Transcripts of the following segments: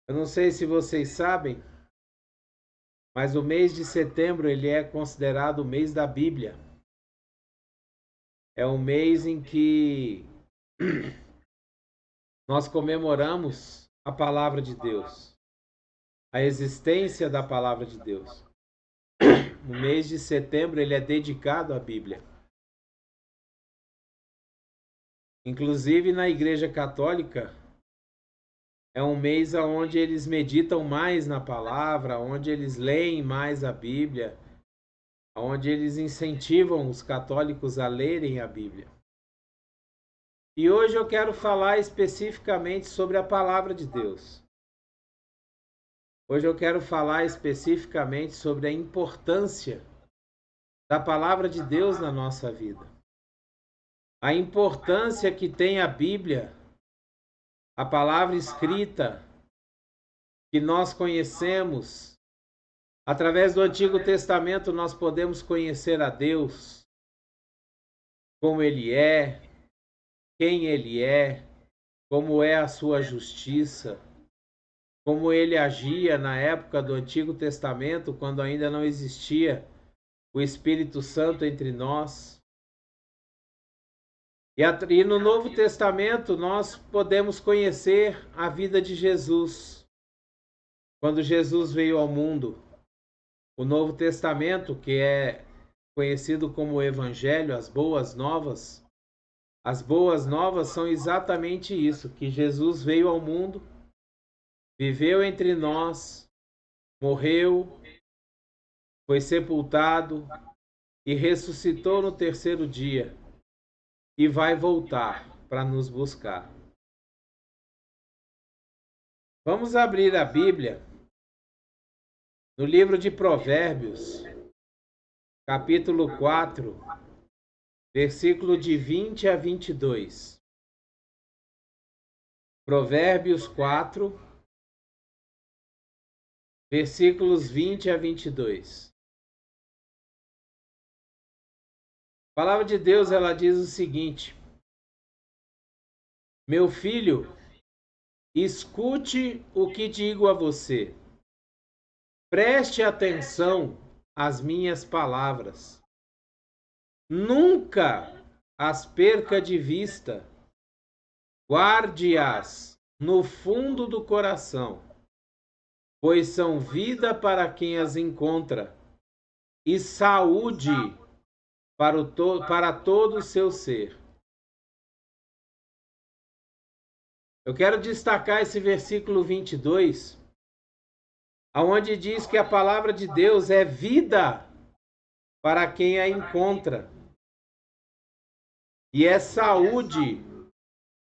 Eu não sei se vocês sabem, mas o mês de setembro ele é considerado o mês da Bíblia. É um mês em que nós comemoramos a palavra de Deus, a existência da palavra de Deus. O mês de setembro ele é dedicado à Bíblia. Inclusive na Igreja Católica, é um mês onde eles meditam mais na palavra, onde eles leem mais a Bíblia, onde eles incentivam os católicos a lerem a Bíblia. E hoje eu quero falar especificamente sobre a palavra de Deus. Hoje eu quero falar especificamente sobre a importância da palavra de Deus na nossa vida. A importância que tem a Bíblia, a palavra escrita, que nós conhecemos. Através do Antigo Testamento nós podemos conhecer a Deus, como Ele é, quem Ele é, como é a sua justiça, como Ele agia na época do Antigo Testamento, quando ainda não existia o Espírito Santo entre nós. E no Novo Testamento nós podemos conhecer a vida de Jesus, quando Jesus veio ao mundo. O Novo Testamento, que é conhecido como o Evangelho, as Boas Novas. As Boas Novas são exatamente isso, que Jesus veio ao mundo, viveu entre nós, morreu, foi sepultado e ressuscitou no terceiro dia e vai voltar para nos buscar. Vamos abrir a Bíblia no livro de Provérbios, capítulo 4, versículo de 20 a 22. Provérbios 4, versículos 20 a 22. A palavra de Deus, ela diz o seguinte: Meu filho, escute o que digo a você. Preste atenção às minhas palavras. Nunca as perca de vista. Guarde-as no fundo do coração, pois são vida para quem as encontra e saúde para todo o seu ser. Eu quero destacar esse versículo 22, onde diz que a palavra de Deus é vida para quem a encontra e é saúde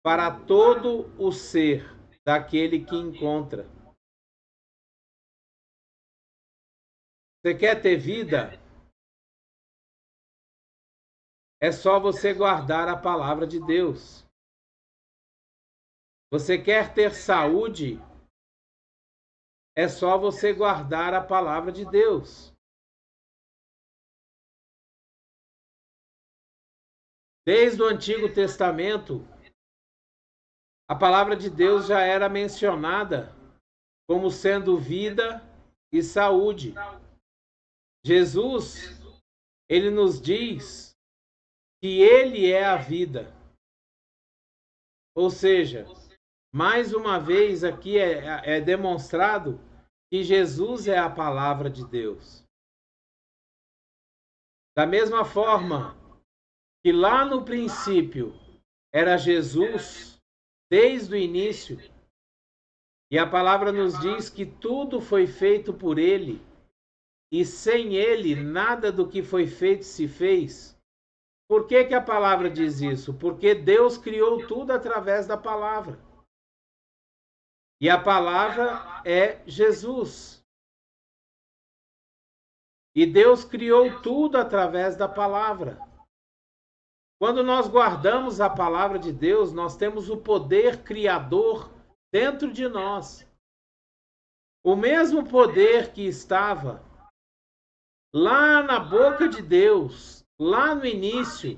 para todo o ser daquele que encontra. Você quer ter vida? É só você guardar a palavra de Deus. Você quer ter saúde? É só você guardar a palavra de Deus. Desde o Antigo Testamento, a palavra de Deus já era mencionada como sendo vida e saúde. Jesus, ele nos diz que ele é a vida. Ou seja, mais uma vez aqui é demonstrado que Jesus é a palavra de Deus. Da mesma forma que lá no princípio era Jesus, desde o início, e a palavra nos diz que tudo foi feito por ele, e sem ele nada do que foi feito se fez. Por que a palavra diz isso? Porque Deus criou tudo através da palavra. E a palavra é Jesus. E Deus criou tudo através da palavra. Quando nós guardamos a palavra de Deus, nós temos o poder criador dentro de nós. O mesmo poder que estava lá na boca de Deus, lá no início,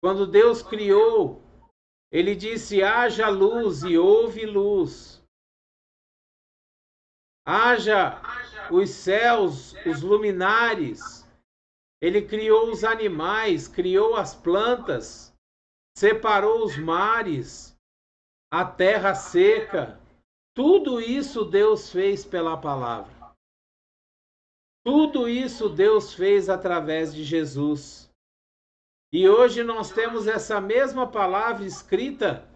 quando Deus criou, ele disse: haja luz e houve luz. haja os céus, os luminares. Ele criou os animais, criou as plantas, separou os mares, a terra seca. Tudo isso Deus fez pela palavra. Tudo isso Deus fez através de Jesus. E hoje nós temos essa mesma palavra escrita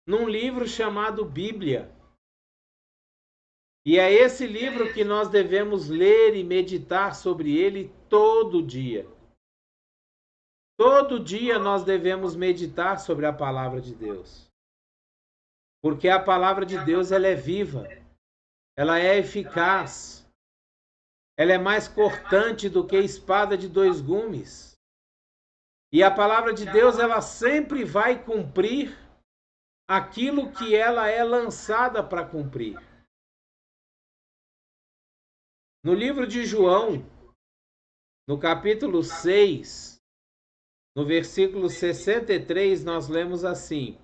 num livro chamado Bíblia. E é esse livro que nós devemos ler e meditar sobre ele todo dia. Todo dia nós devemos meditar sobre a palavra de Deus. Porque a palavra de Deus, ela é viva, ela é eficaz, ela é mais cortante do que espada de dois gumes. E a palavra de Deus, ela sempre vai cumprir aquilo que ela é lançada para cumprir. No livro de João, no capítulo 6, no versículo 63, nós lemos assim: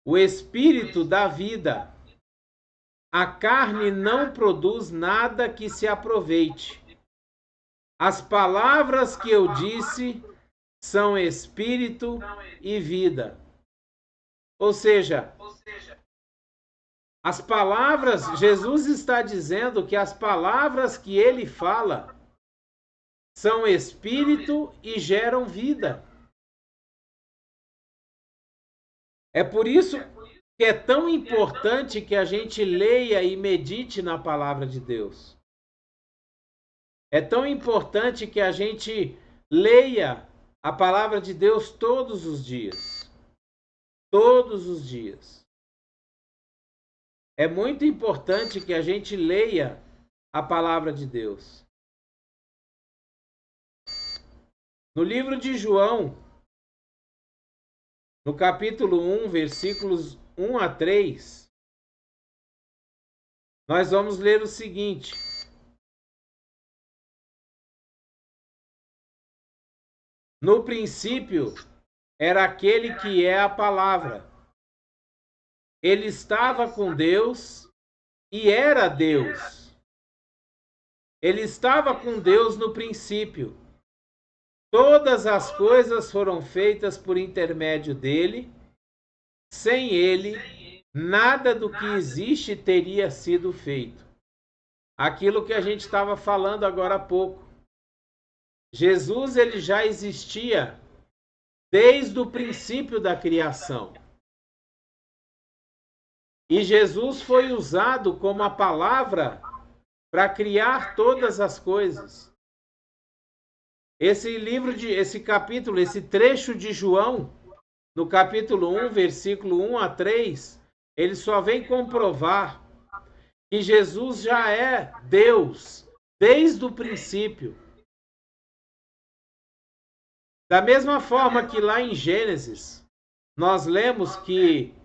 o Espírito dá vida, a carne não produz nada que se aproveite. As palavras que eu disse são Espírito e vida. Ou seja, as palavras, Jesus está dizendo que as palavras que ele fala são espírito e geram vida. É por isso que é tão importante que a gente leia e medite na palavra de Deus. É tão importante que a gente leia a palavra de Deus todos os dias. Todos os dias. É muito importante que a gente leia a palavra de Deus. No livro de João, no capítulo 1, versículos 1 a 3, nós vamos ler o seguinte: no princípio era aquele que é a palavra. Ele estava com Deus e era Deus. Ele estava com Deus no princípio. Todas as coisas foram feitas por intermédio dele. Sem ele, nada do que existe teria sido feito. Aquilo que a gente estava falando agora há pouco. Jesus, ele já existia desde o princípio da criação. E Jesus foi usado como a palavra para criar todas as coisas. Esse capítulo, esse trecho de João, no capítulo 1, versículo 1 a 3, ele só vem comprovar que Jesus já é Deus desde o princípio. Da mesma forma que lá em Gênesis, nós lemos que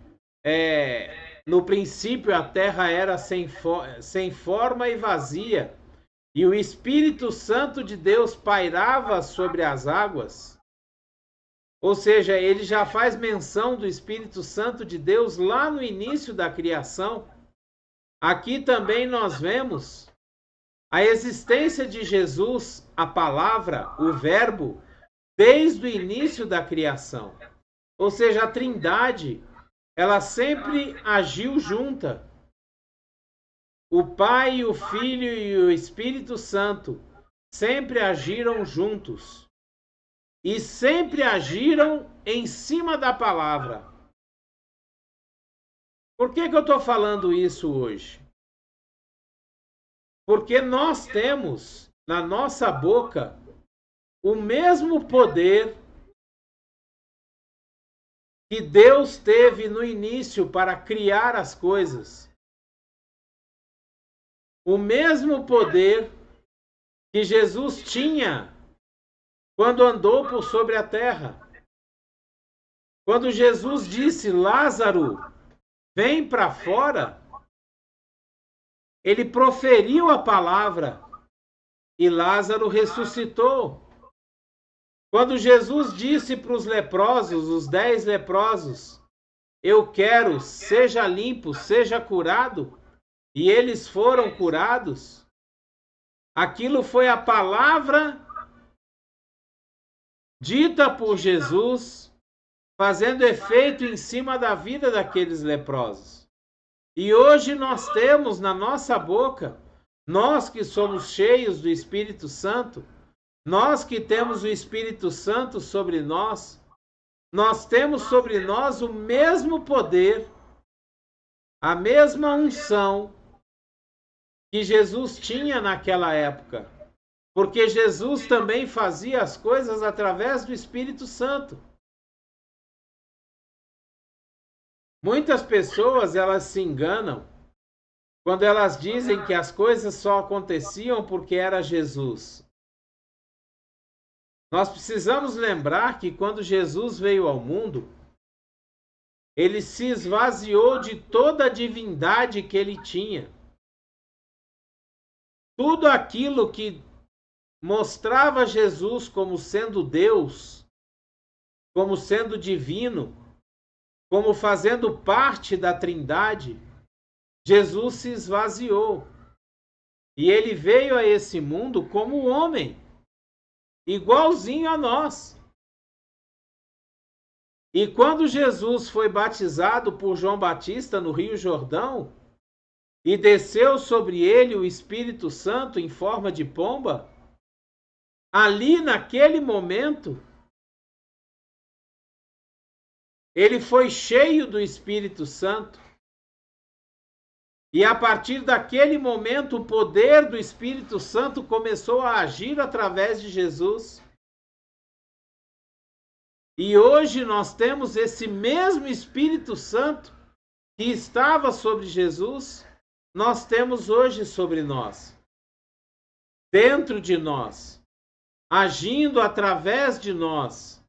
no princípio a terra era sem forma e vazia, e o Espírito Santo de Deus pairava sobre as águas. Ou seja, ele já faz menção do Espírito Santo de Deus lá no início da criação. Aqui também nós vemos a existência de Jesus, a palavra, o verbo, desde o início da criação. Ou seja, a Trindade, ela sempre agiu junta. O Pai, o Filho e o Espírito Santo sempre agiram juntos. E sempre agiram em cima da palavra. Por que eu estou falando isso hoje? Porque nós temos na nossa boca o mesmo poder que Deus teve no início para criar as coisas. O mesmo poder que Jesus tinha quando andou por sobre a terra. Quando Jesus disse: Lázaro, vem para fora, ele proferiu a palavra e Lázaro ressuscitou. Quando Jesus disse para os leprosos, os 10 leprosos, eu quero, seja limpo, seja curado, e eles foram curados, aquilo foi a palavra dita por Jesus, fazendo efeito em cima da vida daqueles leprosos. E hoje nós temos na nossa boca, nós que somos cheios do Espírito Santo, nós que temos o Espírito Santo sobre nós temos sobre nós o mesmo poder, a mesma unção que Jesus tinha naquela época. Porque Jesus também fazia as coisas através do Espírito Santo. Muitas pessoas, elas se enganam quando elas dizem que as coisas só aconteciam porque era Jesus. Nós precisamos lembrar que quando Jesus veio ao mundo, ele se esvaziou de toda a divindade que ele tinha. Tudo aquilo que mostrava Jesus como sendo Deus, como sendo divino, como fazendo parte da Trindade, Jesus se esvaziou. E ele veio a esse mundo como homem, igualzinho a nós. E quando Jesus foi batizado por João Batista no Rio Jordão, e desceu sobre ele o Espírito Santo em forma de pomba, ali naquele momento, ele foi cheio do Espírito Santo. E a partir daquele momento, o poder do Espírito Santo começou a agir através de Jesus. E hoje nós temos esse mesmo Espírito Santo que estava sobre Jesus, nós temos hoje sobre nós, dentro de nós, agindo através de nós.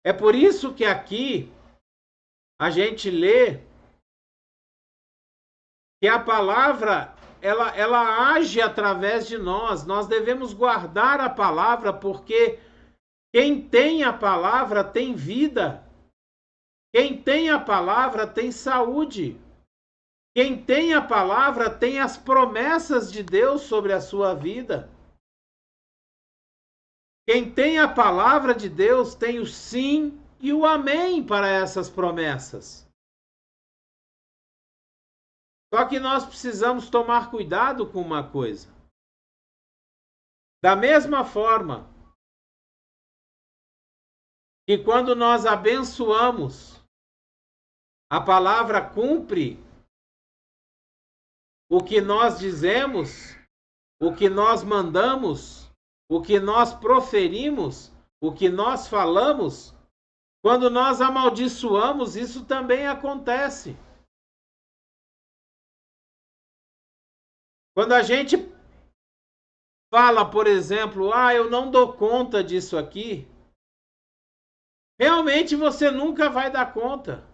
É por isso que aqui a gente lê que a palavra, ela age através de nós. Nós devemos guardar a palavra, porque quem tem a palavra tem vida. Quem tem a palavra tem saúde. Quem tem a palavra tem as promessas de Deus sobre a sua vida. Quem tem a palavra de Deus tem o sim e o amém para essas promessas. Só que nós precisamos tomar cuidado com uma coisa. Da mesma forma que quando nós abençoamos, a palavra cumpre o que nós dizemos, o que nós mandamos, o que nós proferimos, o que nós falamos. Quando nós amaldiçoamos, isso também acontece. Quando a gente fala, por exemplo, eu não dou conta disso aqui, realmente você nunca vai dar conta.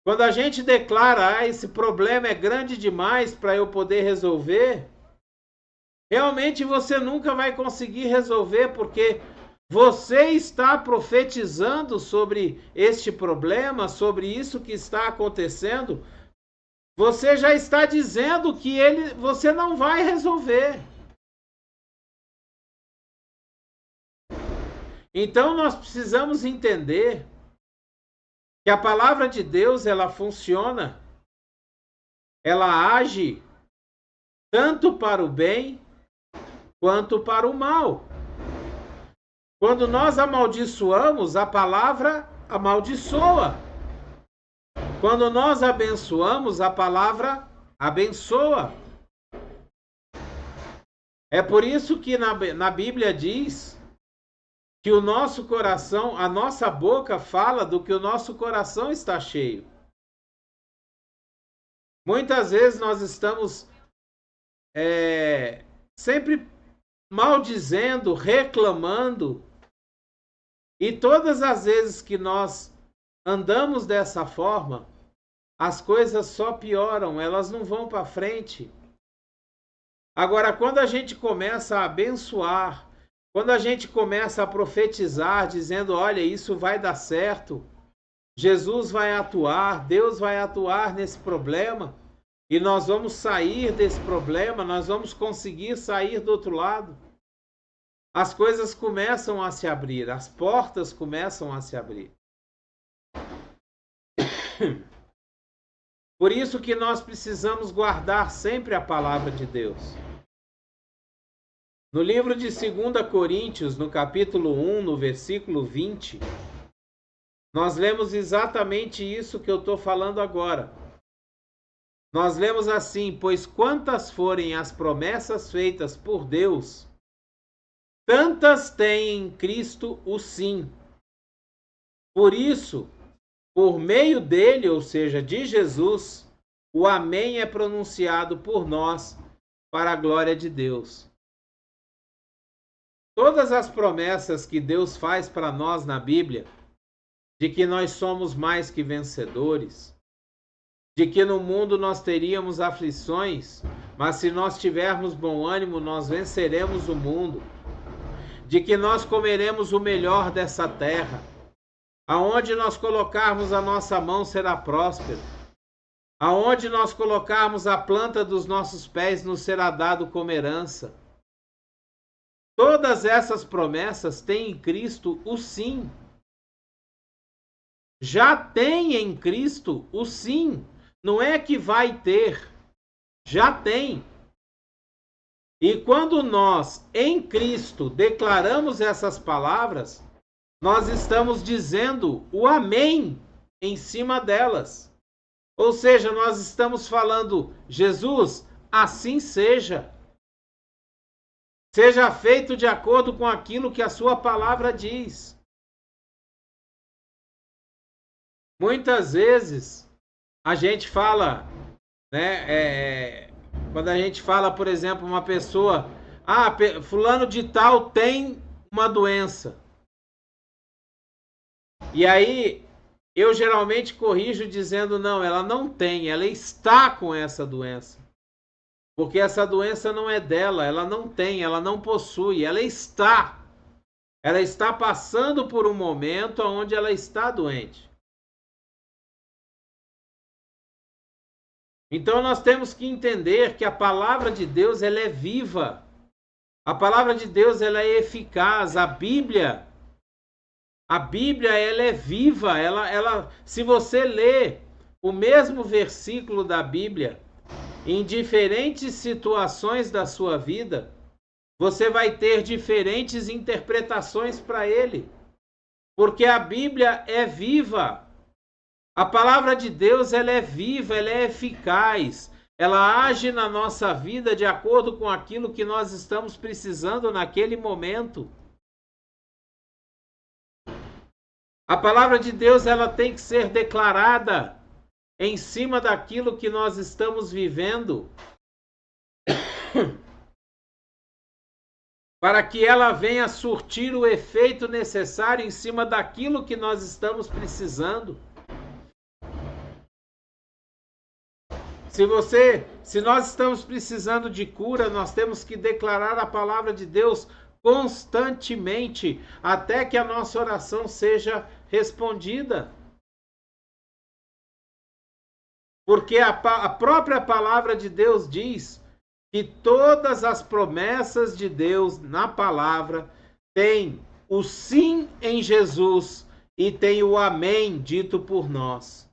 Quando a gente declara, esse problema é grande demais para eu poder resolver, realmente você nunca vai conseguir resolver, porque você está profetizando sobre este problema, sobre isso que está acontecendo. Você já está dizendo que você não vai resolver. Então nós precisamos entender que a palavra de Deus, ela funciona, ela age tanto para o bem quanto para o mal. Quando nós amaldiçoamos, a palavra amaldiçoa. Quando nós abençoamos, a palavra abençoa. É por isso que na Bíblia diz que o nosso coração, a nossa boca fala do que o nosso coração está cheio. Muitas vezes nós estamos sempre maldizendo, reclamando, e todas as vezes que nós andamos dessa forma, as coisas só pioram, elas não vão para frente. Agora, quando a gente começa a abençoar, quando a gente começa a profetizar, dizendo, olha, isso vai dar certo, Jesus vai atuar, Deus vai atuar nesse problema e nós vamos sair desse problema, nós vamos conseguir sair do outro lado. As coisas começam a se abrir, as portas começam a se abrir. Por isso que nós precisamos guardar sempre a palavra de Deus. No livro de 2 Coríntios, no capítulo 1, no versículo 20, nós lemos exatamente isso que eu estou falando agora. Nós lemos assim: pois quantas forem as promessas feitas por Deus, tantas tem em Cristo o sim. Por isso, por meio dele, ou seja, de Jesus, o amém é pronunciado por nós para a glória de Deus. Todas as promessas que Deus faz para nós na Bíblia, de que nós somos mais que vencedores, de que no mundo nós teríamos aflições, mas se nós tivermos bom ânimo, nós venceremos o mundo, de que nós comeremos o melhor dessa terra, aonde nós colocarmos a nossa mão será próspero, aonde nós colocarmos a planta dos nossos pés nos será dado como herança. Todas essas promessas têm em Cristo o sim. Já tem em Cristo o sim. Não é que vai ter, já tem. E quando nós, em Cristo, declaramos essas palavras, nós estamos dizendo o amém em cima delas. Ou seja, nós estamos falando: Jesus, assim seja. Seja feito de acordo com aquilo que a sua palavra diz. Muitas vezes a gente fala, né? Quando a gente fala, por exemplo, uma pessoa, fulano de tal tem uma doença. E aí eu geralmente corrijo dizendo: não, ela não tem, ela está com essa doença. Porque essa doença não é dela, ela não tem, ela não possui, ela está. Ela está passando por um momento onde ela está doente. Então nós temos que entender que a palavra de Deus ela é viva. A palavra de Deus ela é eficaz. A Bíblia ela é viva. Se você ler o mesmo versículo da Bíblia em diferentes situações da sua vida, você vai ter diferentes interpretações para ele. Porque a Bíblia é viva. A palavra de Deus ela é viva, ela é eficaz. Ela age na nossa vida de acordo com aquilo que nós estamos precisando naquele momento. A palavra de Deus ela tem que ser declarada em cima daquilo que nós estamos vivendo, para que ela venha surtir o efeito necessário em cima daquilo que nós estamos precisando. Se nós estamos precisando de cura, nós temos que declarar a palavra de Deus constantemente, até que a nossa oração seja respondida. Porque a própria palavra de Deus diz que todas as promessas de Deus na palavra têm o sim em Jesus e tem o amém dito por nós.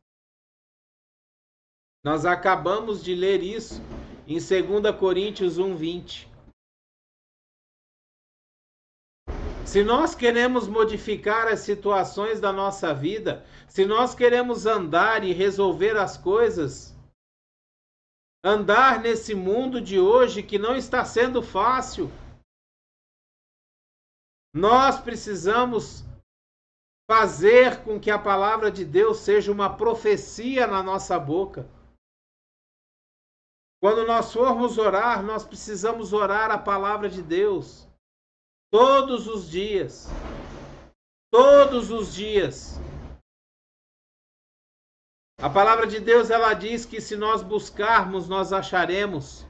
Nós acabamos de ler isso em 2 Coríntios 1:20. Se nós queremos modificar as situações da nossa vida, se nós queremos andar e resolver as coisas, andar nesse mundo de hoje que não está sendo fácil, nós precisamos fazer com que a palavra de Deus seja uma profecia na nossa boca. Quando nós formos orar, nós precisamos orar a palavra de Deus. Todos os dias. Todos os dias. A palavra de Deus, ela diz que se nós buscarmos, nós acharemos.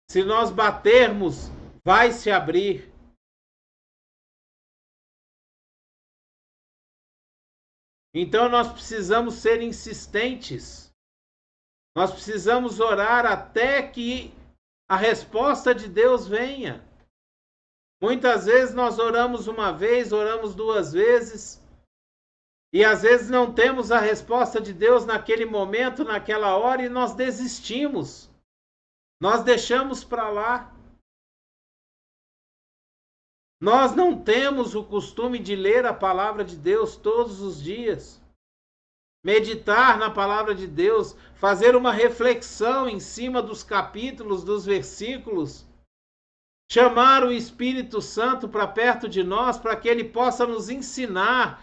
Se nós batermos, vai se abrir. Então nós precisamos ser insistentes. Nós precisamos orar até que a resposta de Deus venha. Muitas vezes nós oramos uma vez, oramos duas vezes, e às vezes não temos a resposta de Deus naquele momento, naquela hora, e nós desistimos. Nós deixamos para lá. Nós não temos o costume de ler a palavra de Deus todos os dias. Meditar na palavra de Deus, fazer uma reflexão em cima dos capítulos, dos versículos. Chamar o Espírito Santo para perto de nós, para que ele possa nos ensinar,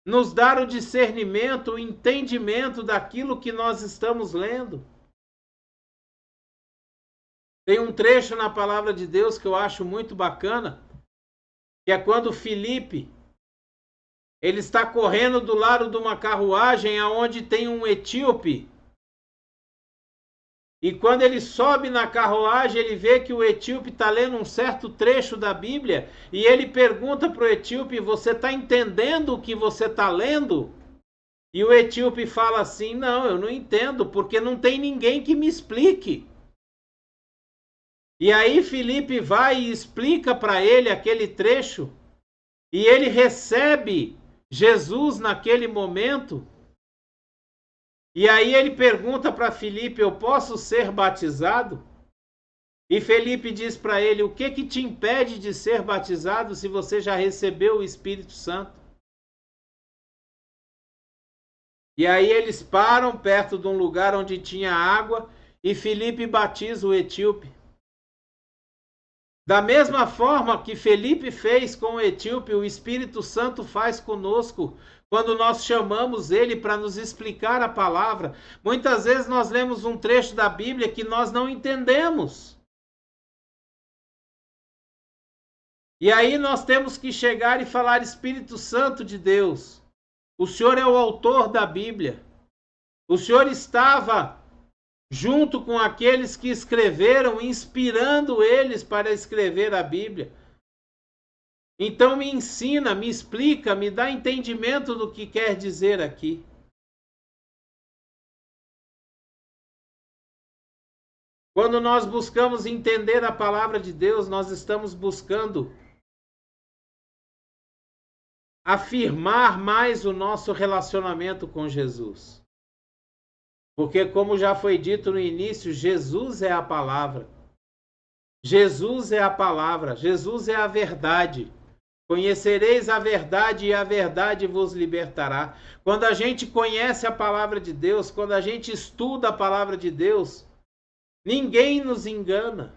nos dar o discernimento, o entendimento daquilo que nós estamos lendo. Tem um trecho na palavra de Deus que eu acho muito bacana, que é quando Filipe, ele está correndo do lado de uma carruagem aonde tem um etíope. E quando ele sobe na carruagem, ele vê que o etíope está lendo um certo trecho da Bíblia, e ele pergunta para o etíope: você está entendendo o que você está lendo? E o etíope fala assim: não, eu não entendo, porque não tem ninguém que me explique. E aí Filipe vai e explica para ele aquele trecho, e ele recebe Jesus naquele momento. E aí ele pergunta para Filipe: eu posso ser batizado? E Filipe diz para ele: o que te impede de ser batizado se você já recebeu o Espírito Santo? E aí eles param perto de um lugar onde tinha água, e Filipe batiza o etíope. Da mesma forma que Filipe fez com o etíope, o Espírito Santo faz conosco quando nós chamamos ele para nos explicar a palavra. Muitas vezes nós lemos um trecho da Bíblia que nós não entendemos. E aí nós temos que chegar e falar: Espírito Santo de Deus, o Senhor é o autor da Bíblia. O Senhor estava junto com aqueles que escreveram, inspirando eles para escrever a Bíblia. Então me ensina, me explica, me dá entendimento do que quer dizer aqui. Quando nós buscamos entender a palavra de Deus, nós estamos buscando afirmar mais o nosso relacionamento com Jesus. Porque, como já foi dito no início, Jesus é a palavra. Jesus é a palavra, Jesus é a verdade. Conhecereis a verdade e a verdade vos libertará. Quando a gente conhece a palavra de Deus, quando a gente estuda a palavra de Deus, ninguém nos engana.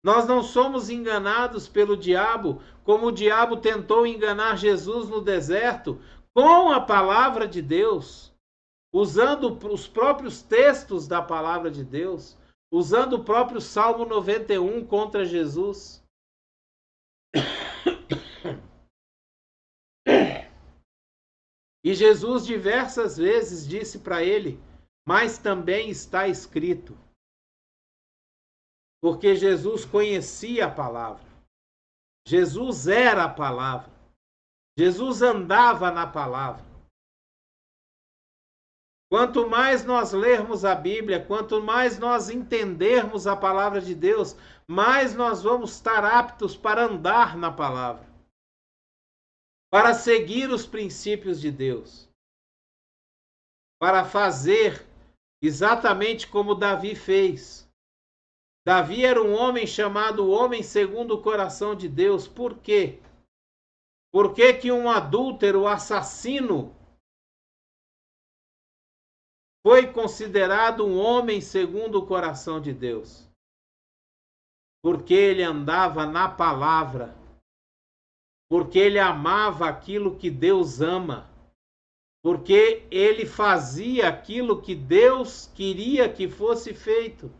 Nós não somos enganados pelo diabo, como o diabo tentou enganar Jesus no deserto, com a palavra de Deus, usando os próprios textos da palavra de Deus, usando o próprio Salmo 91 contra Jesus. E Jesus diversas vezes disse para ele: mas também está escrito. Porque Jesus conhecia a palavra. Jesus era a palavra. Jesus andava na palavra. Quanto mais nós lermos a Bíblia, quanto mais nós entendermos a palavra de Deus, mais nós vamos estar aptos para andar na palavra, para seguir os princípios de Deus, para fazer exatamente como Davi fez. Davi era um homem chamado homem segundo o coração de Deus. Por quê? Por que um adúltero, assassino, foi considerado um homem segundo o coração de Deus? Porque ele andava na palavra, porque ele amava aquilo que Deus ama, porque ele fazia aquilo que Deus queria que fosse feito.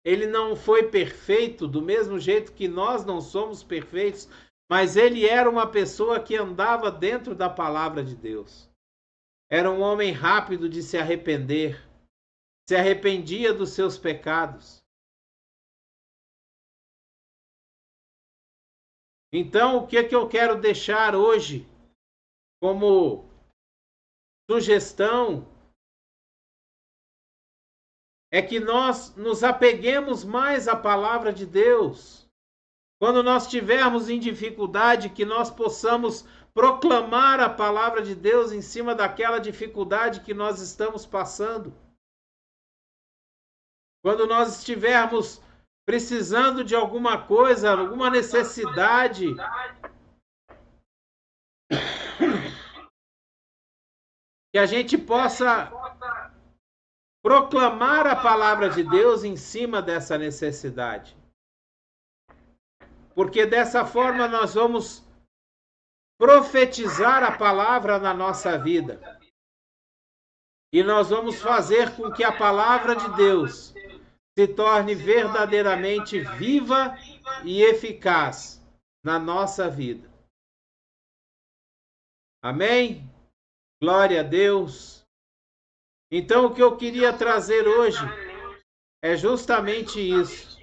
Ele não foi perfeito, do mesmo jeito que nós não somos perfeitos, mas ele era uma pessoa que andava dentro da palavra de Deus. Era um homem rápido de se arrepender, se arrependia dos seus pecados. Então, o que eu quero deixar hoje como sugestão, é que nós nos apeguemos mais à palavra de Deus. Quando nós estivermos em dificuldade, que nós possamos proclamar a palavra de Deus em cima daquela dificuldade que nós estamos passando. Quando nós estivermos precisando de alguma coisa, alguma necessidade, que a gente possa proclamar a palavra de Deus em cima dessa necessidade. Porque dessa forma nós vamos profetizar a palavra na nossa vida. E nós vamos fazer com que a palavra de Deus se torne verdadeiramente viva e eficaz na nossa vida. Amém? Glória a Deus. Então, o que eu queria trazer hoje é justamente isso.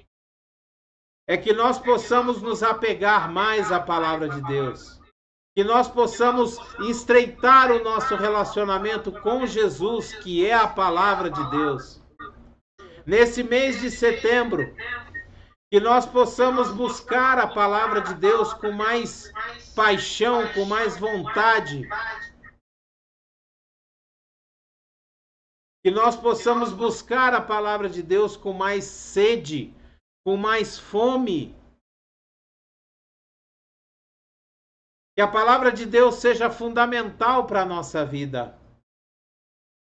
É que nós possamos nos apegar mais à palavra de Deus. Que nós possamos estreitar o nosso relacionamento com Jesus, que é a palavra de Deus. Nesse mês de setembro, que nós possamos buscar a palavra de Deus com mais paixão, com mais vontade. Que nós possamos buscar a palavra de Deus com mais sede, com mais fome. Que a palavra de Deus seja fundamental para a nossa vida,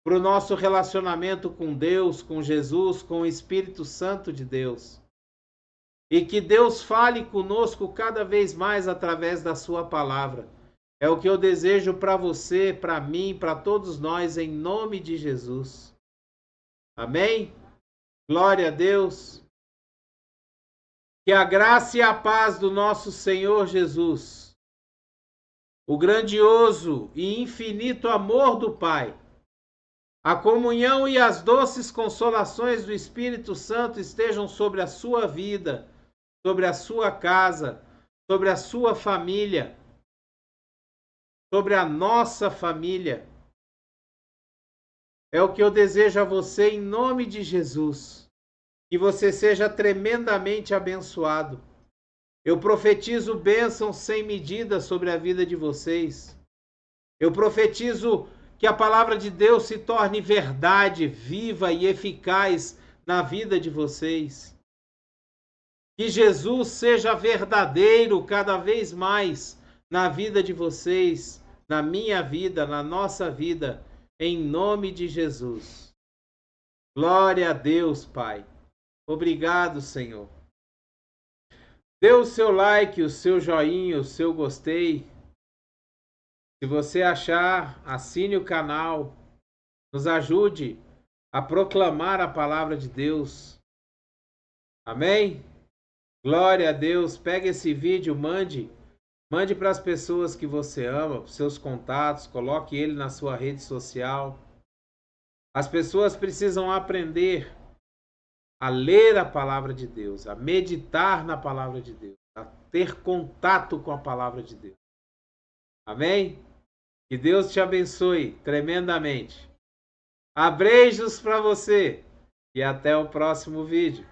para o nosso relacionamento com Deus, com Jesus, com o Espírito Santo de Deus. E que Deus fale conosco cada vez mais através da sua palavra. É o que eu desejo para você, para mim, para todos nós, em nome de Jesus. Amém? Glória a Deus. Que a graça e a paz do nosso Senhor Jesus, o grandioso e infinito amor do Pai, a comunhão e as doces consolações do Espírito Santo estejam sobre a sua vida, sobre a sua casa, sobre a sua família, sobre a nossa família. É o que eu desejo a você em nome de Jesus. Que você seja tremendamente abençoado. Eu profetizo bênção sem medida sobre a vida de vocês. Eu profetizo que a palavra de Deus se torne verdade, viva e eficaz na vida de vocês. Que Jesus seja verdadeiro cada vez mais na vida de vocês, na minha vida, na nossa vida, em nome de Jesus. Glória a Deus, Pai. Obrigado, Senhor. Dê o seu like, o seu joinha, o seu gostei. Se você achar, assine o canal. Nos ajude a proclamar a palavra de Deus. Amém? Glória a Deus. Pega esse vídeo, mande para as pessoas que você ama, para seus contatos, coloque ele na sua rede social. As pessoas precisam aprender a ler a palavra de Deus, a meditar na palavra de Deus, a ter contato com a palavra de Deus. Amém? Que Deus te abençoe tremendamente. Abreijos para você e até o próximo vídeo.